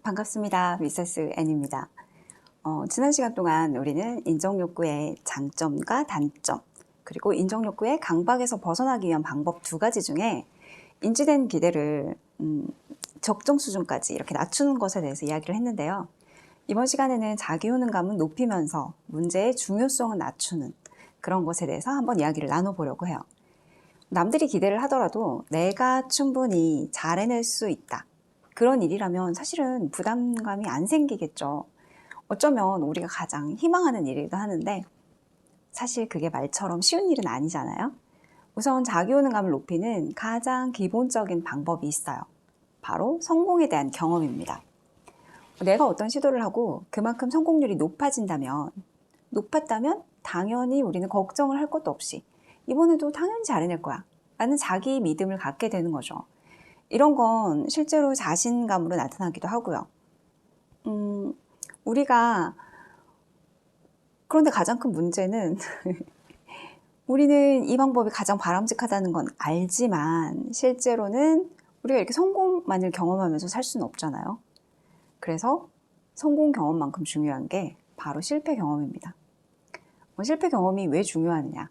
반갑습니다. 미세스 N입니다. 지난 시간 동안 우리는 인정욕구의 장점과 단점, 그리고 인정욕구의 강박에서 벗어나기 위한 방법 두 가지 중에 인지된 기대를 적정 수준까지 이렇게 낮추는 것에 대해서 이야기를 했는데요. 이번 시간에는 자기 효능감은 높이면서 문제의 중요성은 낮추는 그런 것에 대해서 한번 이야기를 나눠보려고 해요. 남들이 기대를 하더라도 내가 충분히 잘 해낼 수 있다. 그런 일이라면 사실은 부담감이 안 생기겠죠. 어쩌면 우리가 가장 희망하는 일이기도 하는데 사실 그게 말처럼 쉬운 일은 아니잖아요. 우선 자기 효능감을 높이는 가장 기본적인 방법이 있어요. 바로 성공에 대한 경험입니다. 내가 어떤 시도를 하고 그만큼 성공률이 높아졌다면 당연히 우리는 걱정을 할 것도 없이 이번에도 당연히 잘해낼 거야 라는 자기 믿음을 갖게 되는 거죠. 이런 건 실제로 자신감으로 나타나기도 하고요. 그런데 가장 큰 문제는 우리는 이 방법이 가장 바람직하다는 건 알지만 실제로는 우리가 이렇게 성공만을 경험하면서 살 수는 없잖아요. 그래서 성공 경험만큼 중요한 게 바로 실패 경험입니다. 실패 경험이 왜 중요하느냐?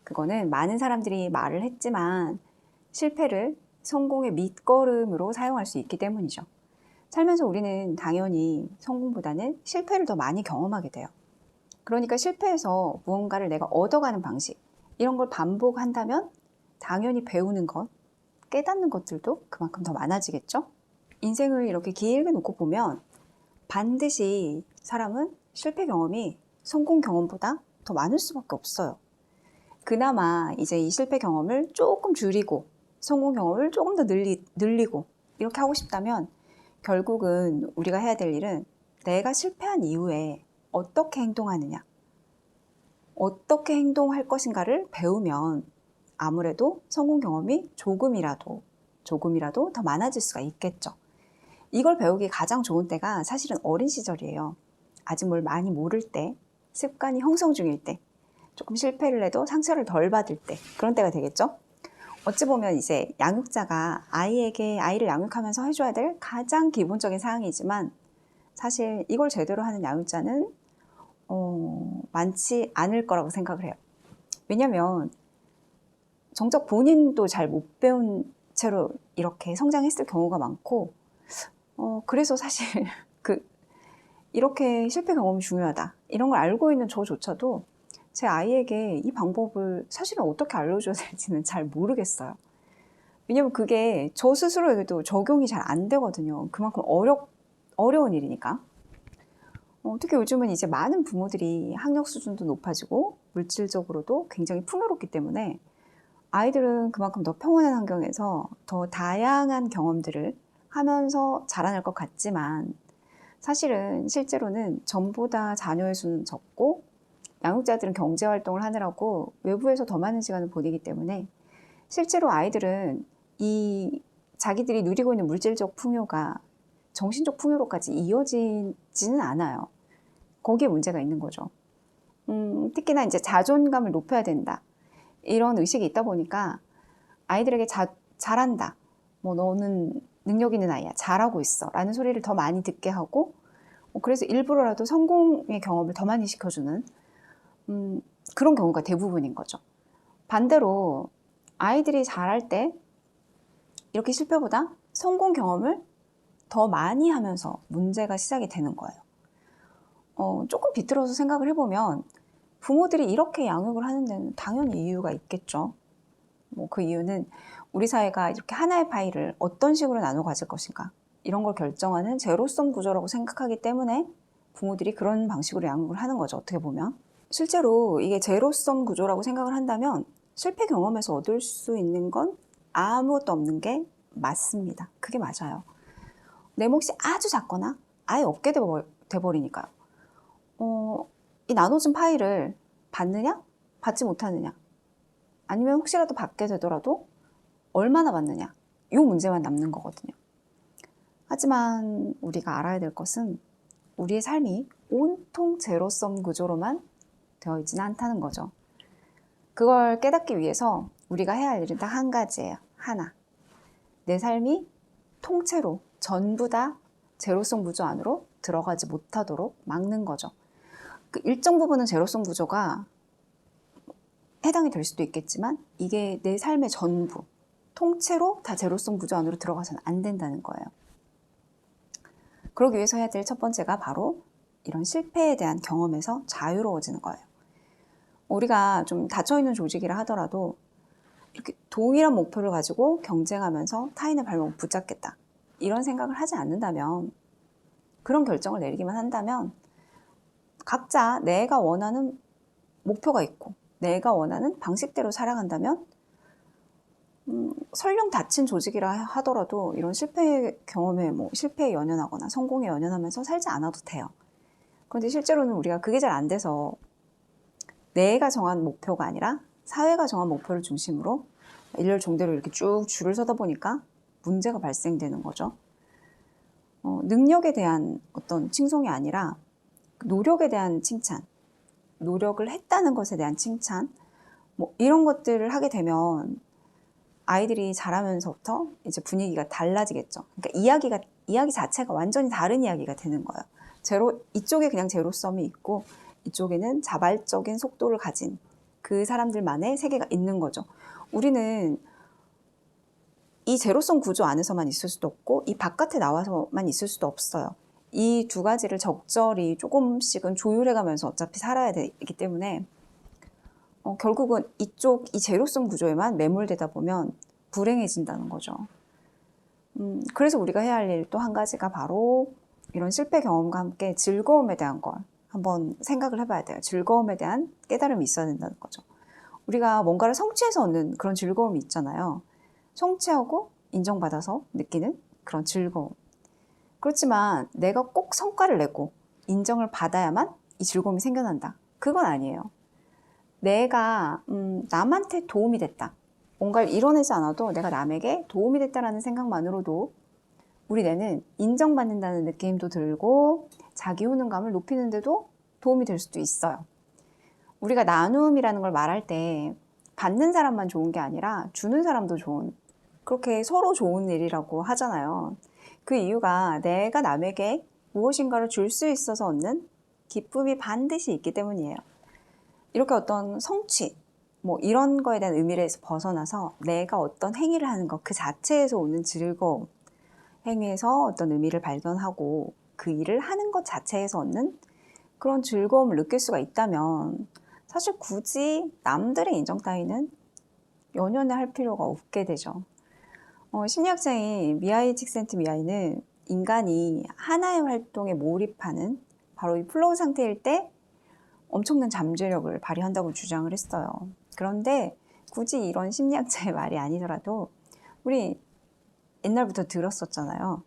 그거는 많은 사람들이 말을 했지만 실패를 성공의 밑거름으로 사용할 수 있기 때문이죠. 살면서 우리는 당연히 성공보다는 실패를 더 많이 경험하게 돼요. 그러니까 실패해서 무언가를 내가 얻어가는 방식, 이런 걸 반복한다면 당연히 배우는 것, 깨닫는 것들도 그만큼 더 많아지겠죠? 인생을 이렇게 길게 놓고 보면 반드시 사람은 실패 경험이 성공 경험보다 더 많을 수밖에 없어요. 그나마 이제 이 실패 경험을 조금 줄이고 성공 경험을 조금 더 늘리고 이렇게 하고 싶다면 결국은 우리가 해야 될 일은 내가 실패한 이후에 어떻게 행동하느냐, 어떻게 행동할 것인가를 배우면 아무래도 성공 경험이 조금이라도 더 많아질 수가 있겠죠. 이걸 배우기 가장 좋은 때가 사실은 어린 시절이에요. 아직 뭘 많이 모를 때, 습관이 형성 중일 때, 조금 실패를 해도 상처를 덜 받을 때, 그런 때가 되겠죠. 어찌 보면 이제 양육자가 아이를 양육하면서 해줘야 될 가장 기본적인 사항이지만 사실 이걸 제대로 하는 양육자는 많지 않을 거라고 생각을 해요. 왜냐면 정작 본인도 잘 못 배운 채로 이렇게 성장했을 경우가 많고 그래서 사실 이렇게 실패 경험이 중요하다 이런 걸 알고 있는 저조차도 제 아이에게 이 방법을 사실은 어떻게 알려줘야 될지는 잘 모르겠어요. 왜냐면 그게 저 스스로에게도 적용이 잘 안 되거든요. 그만큼 어려운 일이니까. 특히 요즘은 이제 많은 부모들이 학력 수준도 높아지고 물질적으로도 굉장히 풍요롭기 때문에 아이들은 그만큼 더 평온한 환경에서 더 다양한 경험들을 하면서 자라날 것 같지만 사실은 실제로는 전보다 자녀의 수는 적고 양육자들은 경제활동을 하느라고 외부에서 더 많은 시간을 보내기 때문에 실제로 아이들은 이 자기들이 누리고 있는 물질적 풍요가 정신적 풍요로까지 이어지지는 않아요. 거기에 문제가 있는 거죠. 특히나 이제 자존감을 높여야 된다. 이런 의식이 있다 보니까 아이들에게 잘한다. 뭐 너는 능력 있는 아이야. 잘하고 있어. 라는 소리를 더 많이 듣게 하고 그래서 일부러라도 성공의 경험을 더 많이 시켜주는 그런 경우가 대부분인 거죠. 반대로 아이들이 잘할 때 이렇게 실패보다 성공 경험을 더 많이 하면서 문제가 시작이 되는 거예요. 조금 비틀어서 생각을 해보면 부모들이 이렇게 양육을 하는 데는 당연히 이유가 있겠죠. 그 이유는 우리 사회가 이렇게 하나의 파이를 어떤 식으로 나눠 가질 것인가 이런 걸 결정하는 제로섬 구조라고 생각하기 때문에 부모들이 그런 방식으로 양육을 하는 거죠. 어떻게 보면 실제로 이게 제로섬 구조라고 생각을 한다면 실패 경험에서 얻을 수 있는 건 아무것도 없는 게 맞습니다. 그게 맞아요. 내 몫이 아주 작거나 아예 없게 돼버리니까요. 이 나눠진 파이를 받느냐 받지 못하느냐 아니면 혹시라도 받게 되더라도 얼마나 받느냐 이 문제만 남는 거거든요. 하지만 우리가 알아야 될 것은 우리의 삶이 온통 제로섬 구조로만 되어 있지는 않다는 거죠. 그걸 깨닫기 위해서 우리가 해야 할 일은 딱 한 가지예요. 하나. 내 삶이 통째로 전부 다 제로성 구조 안으로 들어가지 못하도록 막는 거죠. 그 일정 부분은 제로성 구조가 해당이 될 수도 있겠지만 이게 내 삶의 전부, 통째로 다 제로성 구조 안으로 들어가서는 안 된다는 거예요. 그러기 위해서 해야 될 첫 번째가 바로 이런 실패에 대한 경험에서 자유로워지는 거예요. 우리가 좀 닫혀있는 조직이라 하더라도 이렇게 동일한 목표를 가지고 경쟁하면서 타인의 발목을 붙잡겠다, 이런 생각을 하지 않는다면, 그런 결정을 내리기만 한다면 각자 내가 원하는 목표가 있고 내가 원하는 방식대로 살아간다면 설령 닫힌 조직이라 하더라도 이런 실패 경험에 실패에 연연하거나 성공에 연연하면서 살지 않아도 돼요. 그런데 실제로는 우리가 그게 잘 안 돼서 내가 정한 목표가 아니라 사회가 정한 목표를 중심으로 일렬종대로 이렇게 쭉 줄을 서다 보니까 문제가 발생되는 거죠. 능력에 대한 어떤 칭송이 아니라 노력에 대한 칭찬, 노력을 했다는 것에 대한 칭찬, 이런 것들을 하게 되면 아이들이 자라면서부터 이제 분위기가 달라지겠죠. 그러니까 이야기 자체가 완전히 다른 이야기가 되는 거예요. 이쪽에 그냥 제로섬이 있고 이쪽에는 자발적인 속도를 가진 그 사람들만의 세계가 있는 거죠. 우리는 이 제로섬 구조 안에서만 있을 수도 없고 이 바깥에 나와서만 있을 수도 없어요. 이 두 가지를 적절히 조금씩은 조율해가면서 어차피 살아야 되기 때문에 결국은 이 제로섬 구조에만 매몰되다 보면 불행해진다는 거죠. 그래서 우리가 해야 할 일 또 한 가지가 바로 이런 실패 경험과 함께 즐거움에 대한 걸 한번 생각을 해봐야 돼요. 즐거움에 대한 깨달음이 있어야 된다는 거죠. 우리가 뭔가를 성취해서 얻는 그런 즐거움이 있잖아요. 성취하고 인정받아서 느끼는 그런 즐거움. 그렇지만 내가 꼭 성과를 내고 인정을 받아야만 이 즐거움이 생겨난다, 그건 아니에요. 내가 남한테 도움이 됐다, 뭔가를 이뤄내지 않아도 내가 남에게 도움이 됐다라는 생각만으로도 우리 뇌는 인정받는다는 느낌도 들고 자기 효능감을 높이는 데도 도움이 될 수도 있어요. 우리가 나눔이라는 걸 말할 때 받는 사람만 좋은 게 아니라 주는 사람도 좋은, 그렇게 서로 좋은 일이라고 하잖아요. 그 이유가 내가 남에게 무엇인가를 줄 수 있어서 얻는 기쁨이 반드시 있기 때문이에요. 이렇게 어떤 성취, 이런 거에 대한 의미에서 벗어나서 내가 어떤 행위를 하는 것 그 자체에서 오는 즐거움, 행위에서 어떤 의미를 발견하고 그 일을 하는 것 자체에서 얻는 그런 즐거움을 느낄 수가 있다면 사실 굳이 남들의 인정 따위는 연연해 할 필요가 없게 되죠. 심리학자인 미하이 칙센트미하이는 인간이 하나의 활동에 몰입하는 바로 이 플로우 상태일 때 엄청난 잠재력을 발휘한다고 주장을 했어요. 그런데 굳이 이런 심리학자의 말이 아니더라도 우리 옛날부터 들었었잖아요.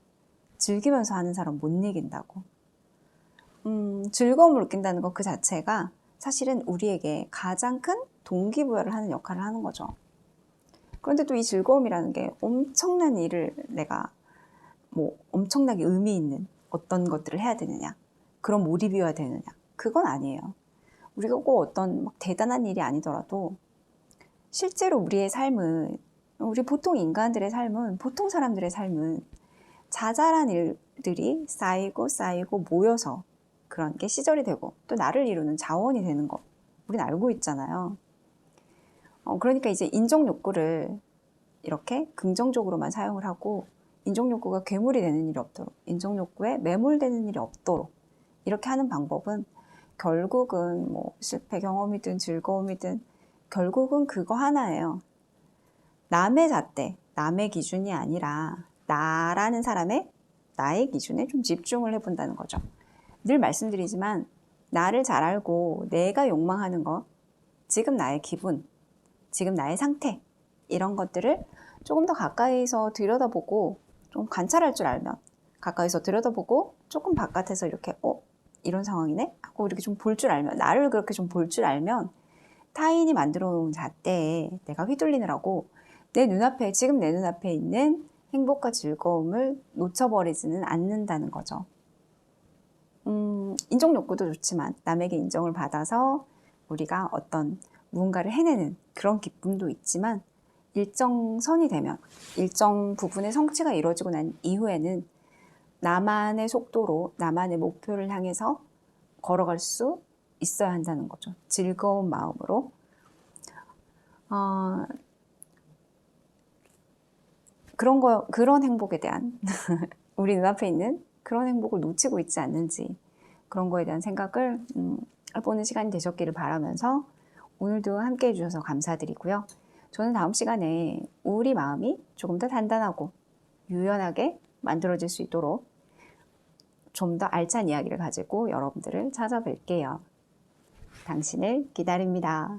즐기면서 하는 사람 못 이긴다고. 즐거움을 느낀다는 것 그 자체가 사실은 우리에게 가장 큰 동기부여를 하는 역할을 하는 거죠. 그런데 또 이 즐거움이라는 게 엄청난 일을 내가 엄청나게 의미 있는 어떤 것들을 해야 되느냐, 그런 몰입이어야 되느냐, 그건 아니에요. 우리가 꼭 어떤 대단한 일이 아니더라도 실제로 우리의 삶은, 우리 보통 인간들의 삶은, 보통 사람들의 삶은 자잘한 일들이 쌓이고 모여서 그런 게 시절이 되고 또 나를 이루는 자원이 되는 거 우린 알고 있잖아요. 그러니까 이제 인정 욕구를 이렇게 긍정적으로만 사용을 하고 인정 욕구가 괴물이 되는 일이 없도록, 인정 욕구에 매몰되는 일이 없도록 이렇게 하는 방법은 결국은 실패 경험이든 즐거움이든 결국은 그거 하나예요. 남의 잣대, 남의 기준이 아니라 나라는 사람의 나의 기준에 좀 집중을 해본다는 거죠. 늘 말씀드리지만 나를 잘 알고 내가 욕망하는 것, 지금 나의 기분, 지금 나의 상태, 이런 것들을 조금 더 가까이서 들여다보고 좀 관찰할 줄 알면, 가까이서 들여다보고 조금 바깥에서 이렇게 이런 상황이네? 하고 이렇게 좀 볼 줄 알면, 나를 그렇게 좀 볼 줄 알면 타인이 만들어 놓은 잣대에 내가 휘둘리느라고 지금 내 눈앞에 있는 행복과 즐거움을 놓쳐버리지는 않는다는 거죠. 인정 욕구도 좋지만 남에게 인정을 받아서 우리가 어떤 무언가를 해내는 그런 기쁨도 있지만 일정 선이 되면, 일정 부분의 성취가 이루어지고 난 이후에는 나만의 속도로 나만의 목표를 향해서 걸어갈 수 있어야 한다는 거죠. 즐거운 마음으로. 그런 행복에 대한 우리 눈앞에 있는 그런 행복을 놓치고 있지 않는지 그런 거에 대한 생각을 해보는 시간이 되셨기를 바라면서 오늘도 함께 해주셔서 감사드리고요. 저는 다음 시간에 우리 마음이 조금 더 단단하고 유연하게 만들어질 수 있도록 좀 더 알찬 이야기를 가지고 여러분들을 찾아뵐게요. 당신을 기다립니다.